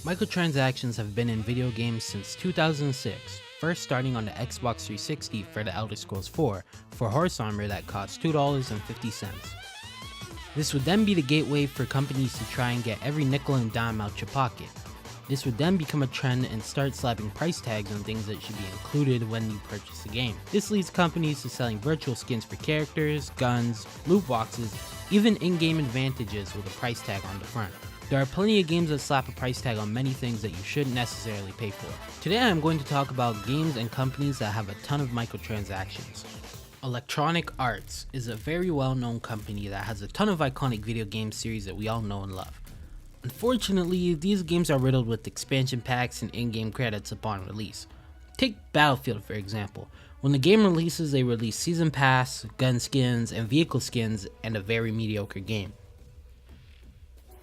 Microtransactions have been in video games since 2006, first starting on the Xbox 360 for The Elder Scrolls 4 for horse armor that cost $2.50. This would then be the gateway for companies to try and get every nickel and dime out your pocket. This would then become a trend and start slapping price tags on things that should be included when you purchase a game. This leads companies to selling virtual skins for characters, guns, loot boxes, even in-game advantages with a price tag on the front. There are plenty of games that slap a price tag on many things that you shouldn't necessarily pay for. Today I'm going to talk about games and companies that have a ton of microtransactions. Electronic Arts is a very well-known company that has a ton of iconic video game series that we all know and love. Unfortunately, these games are riddled with expansion packs and in-game credits upon release. Take Battlefield for example. When the game releases, they release season pass, gun skins, and vehicle skins, and a very mediocre game.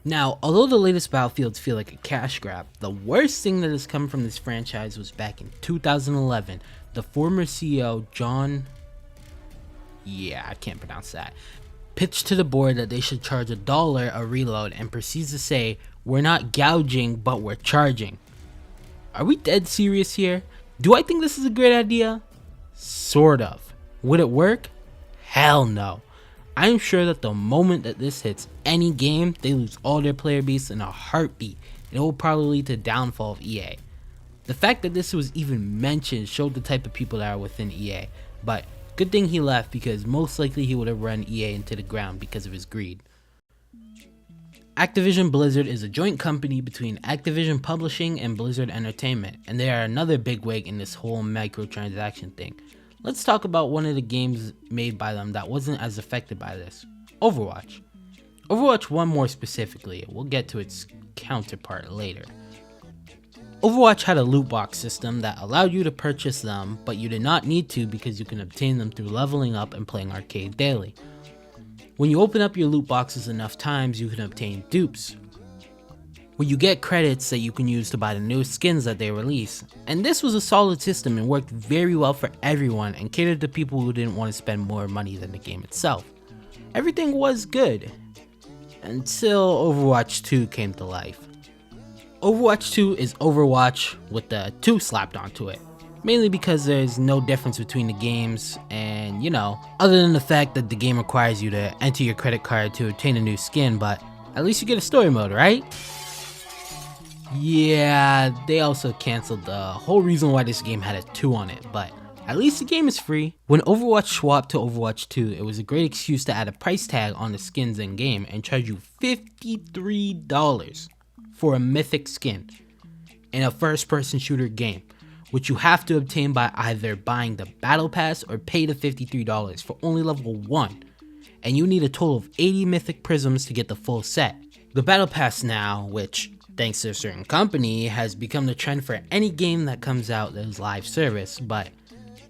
Now, although the latest Battlefields feel like a cash grab, the worst thing that has come from this franchise was back in 2011, the former CEO pitched to the board that they should charge $1 a reload and proceeds to say, "We're not gouging, but we're charging." Are we dead serious here? Do I think this is a great idea? Sort of. Would it work? Hell no. I'm sure that the moment that this hits any game, they lose all their player base in a heartbeat, and it will probably lead to the downfall of EA. The fact that this was even mentioned showed the type of people that are within EA, but good thing he left because most likely he would have run EA into the ground because of his greed. Activision Blizzard is a joint company between Activision Publishing and Blizzard Entertainment, and they are another bigwig in this whole microtransaction thing. Let's talk about one of the games made by them that wasn't as affected by this. Overwatch. Overwatch 1 more specifically, we'll get to its counterpart later. Overwatch had a loot box system that allowed you to purchase them, but you did not need to because you can obtain them through leveling up and playing arcade daily. When you open up your loot boxes enough times, you can obtain dupes, where you get credits that you can use to buy the new skins that they release. And this was a solid system and worked very well for everyone and catered to people who didn't want to spend more money than the game itself. Everything was good, until Overwatch 2 came to life. Overwatch 2 is Overwatch with the 2 slapped onto it, mainly because there's no difference between the games and, other than the fact that the game requires you to enter your credit card to obtain a new skin, but at least you get a story mode, right? Yeah, they also canceled the whole reason why this game had a 2 on it, but at least the game is free. When Overwatch swapped to Overwatch 2, it was a great excuse to add a price tag on the skins in game and charge you $53 for a mythic skin in a first-person shooter game, which you have to obtain by either buying the battle pass or pay the $53 for only level 1, and you need a total of 80 mythic prisms to get the full set. The battle pass now, which thanks to a certain company, has become the trend for any game that comes out that is live service, but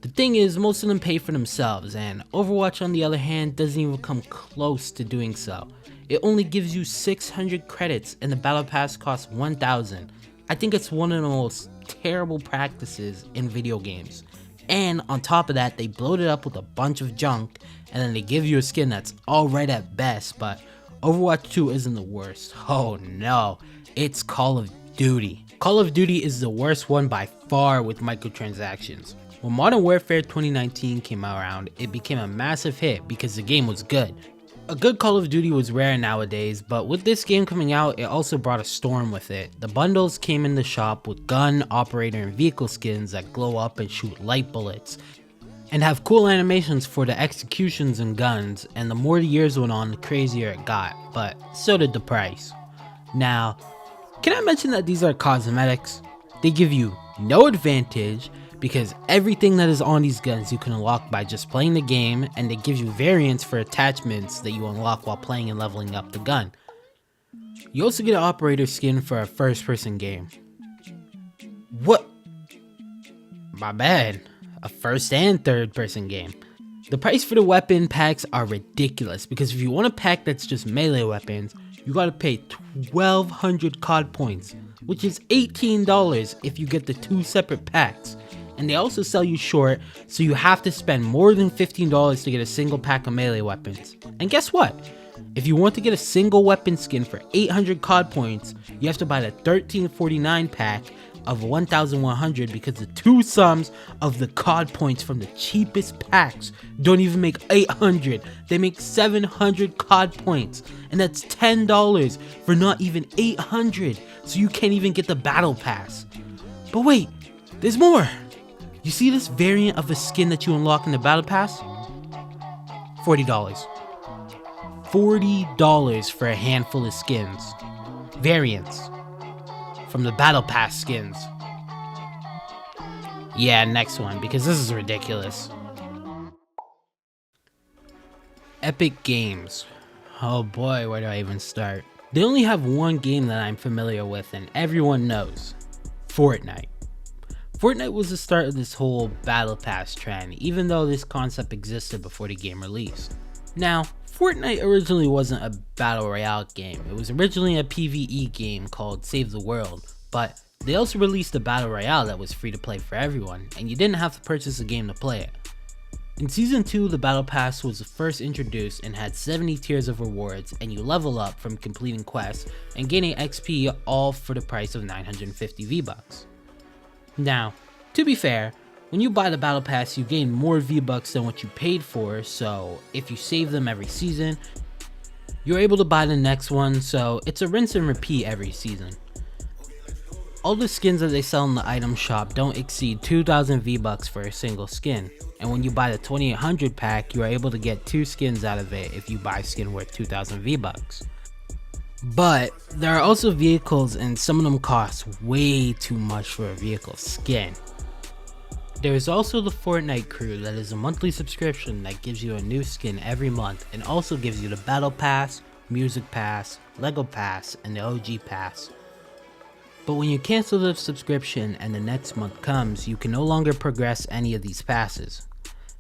the thing is, most of them pay for themselves, and Overwatch on the other hand doesn't even come close to doing so. It only gives you 600 credits and the battle pass costs 1,000. I think it's one of the most terrible practices in video games. And on top of that, they bloat it up with a bunch of junk, and then they give you a skin that's alright at best, but Overwatch 2 isn't the worst. Oh no. It's Call of Duty. Call of Duty is the worst one by far with microtransactions. When Modern Warfare 2019 came around, it became a massive hit because the game was good. A good Call of Duty was rare nowadays, but with this game coming out, it also brought a storm with it. The bundles came in the shop with gun, operator, and vehicle skins that glow up and shoot light bullets, and have cool animations for the executions and guns, and the more the years went on, the crazier it got, but so did the price. Now, can I mention that these are cosmetics? They give you no advantage because everything that is on these guns you can unlock by just playing the game, and they give you variants for attachments that you unlock while playing and leveling up the gun. You also get an operator skin for a first person game. What? My bad. A first and third person game. The price for the weapon packs are ridiculous because if you want a pack that's just melee weapons, you gotta pay 1,200 COD points, which is $18 if you get the 2 separate packs. And they also sell you short, so you have to spend more than $15 to get a single pack of melee weapons. And guess what? If you want to get a single weapon skin for 800 COD points, you have to buy the 1349 pack of 1100 because the two sums of the COD points from the cheapest packs don't even make 800. They make 700 COD points, and that's $10 for not even 800, so you can't even get the battle pass. But wait, there's more. You see this variant of a skin that you unlock in the battle pass? $40. $40 for a handful of skins. Variants from the battle pass skins. Yeah, next one, because this is ridiculous. Epic Games. Oh boy, where do I even start? They only have one game that I'm familiar with and everyone knows. Fortnite. Fortnite was the start of this whole battle pass trend, even though this concept existed before the game released. Now, Fortnite originally wasn't a battle royale game. It was originally a PvE game called Save the World, but they also released a battle royale that was free to play for everyone, and you didn't have to purchase a game to play it. In Season 2, the Battle Pass was first introduced and had 70 tiers of rewards, and you level up from completing quests and gaining XP, all for the price of 950 V-Bucks. Now, to be fair, when you buy the Battle Pass, you gain more V-Bucks than what you paid for, so if you save them every season, you're able to buy the next one, so it's a rinse and repeat every season. All the skins that they sell in the item shop don't exceed 2,000 V-Bucks for a single skin, and when you buy the 2800 pack, you are able to get 2 skins out of it if you buy a skin worth 2,000 V-Bucks. But there are also vehicles, and some of them cost way too much for a vehicle skin. There is also the Fortnite crew that is a monthly subscription that gives you a new skin every month and also gives you the Battle Pass, Music Pass, Lego Pass, and the OG Pass. But when you cancel the subscription and the next month comes, you can no longer progress any of these passes.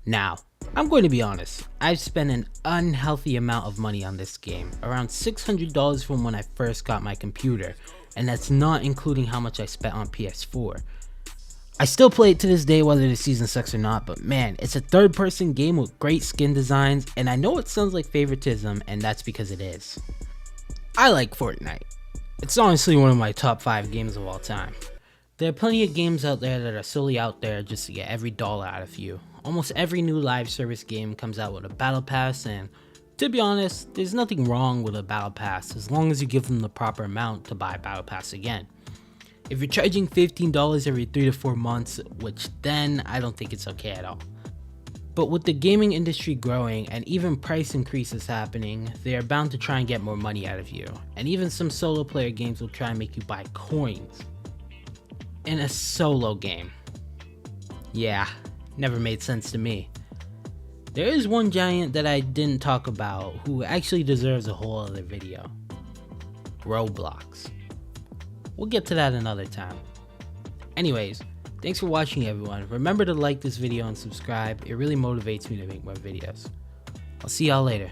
Now, I'm going to be honest, I've spent an unhealthy amount of money on this game, around $600 from when I first got my computer, and that's not including how much I spent on PS4. I still play it to this day whether the season sucks or not, but man, it's a third-person game with great skin designs, and I know it sounds like favoritism, and that's because it is. I like Fortnite. It's honestly one of my top 5 games of all time. There are plenty of games out there that are solely out there just to get every dollar out of you. Almost every new live service game comes out with a battle pass, and to be honest, there's nothing wrong with a battle pass as long as you give them the proper amount to buy a battle pass again. If you're charging $15 every 3 to 4 months, which then I don't think it's okay at all. But with the gaming industry growing and even price increases happening, they are bound to try and get more money out of you. And even some solo player games will try and make you buy coins in a solo game. Yeah, never made sense to me. There is one giant that I didn't talk about who actually deserves a whole other video. Roblox. We'll get to that another time. Anyways, thanks for watching everyone. Remember to like this video and subscribe. It really motivates me to make more videos. I'll see y'all later.